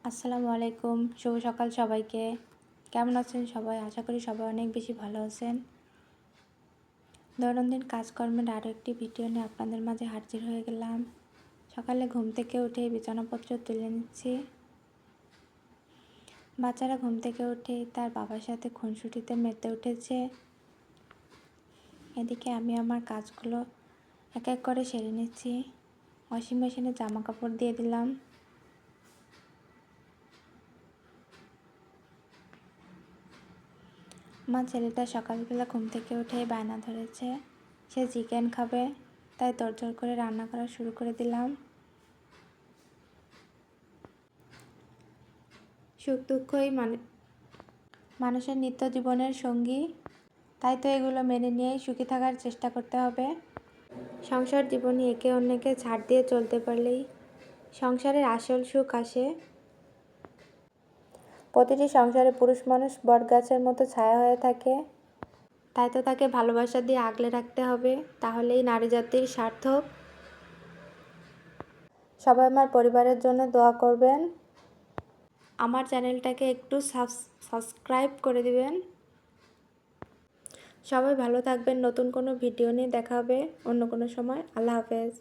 আসসালামু আলাইকুম, শুভ সকাল সবাইকে। কেমন আছেন সবাই? আশা করি সবাই অনেক বেশি ভালো আছেন। দৈনন্দিন কাজকর্মের আরও একটি ভিডিও নিয়ে আপনাদের মাঝে হাজির হয়ে গেলাম। সকালে ঘুম থেকে উঠে বিছানাপত্র তুলে নিচ্ছি। বাচ্চারা ঘুম থেকে উঠে তার বাবার সাথে খুনসুটিতে মেতে উঠেছে। এদিকে আমি আমার কাজগুলো এক এক করে সেরে নিচ্ছি। ওয়াশিং মেশিনে জামা কাপড় দিয়ে দিলাম। আমার ছেলেটা সকালবেলা ঘুম থেকে উঠে বায়না ধরেছে, সে চিকেন খাবে, তাই তোড়জোড় করে রান্না করা শুরু করে দিলাম। সুখ দুঃখই মানুষের নিত্য জীবনের সঙ্গী, তাই তো এগুলো মেনে নিয়েই সুখী থাকার চেষ্টা করতে হবে। সংসার জীবনে একে অন্যকে ছাড় দিয়ে চলতে পারলেই সংসারের আসল সুখ আসে। প্রতিটি সংসারে পুরুষ মানুষ বটগাছের মতো ছায়া হয়ে থাকে, তাই তো তাকে ভালোবাসা দিয়ে আগলে রাখতে হবে, তাহলেই নারী জাতির সার্থক। সবাই আমার পরিবারের জন্য দোয়া করবেন। আমার চ্যানেলটাকে একটু সাবস্ক্রাইব করে দিবেন। সবাই ভালো থাকবেন। নতুন কোনো ভিডিও নিয়ে দেখা হবে অন্য কোনো সময়। আল্লাহ হাফেজ।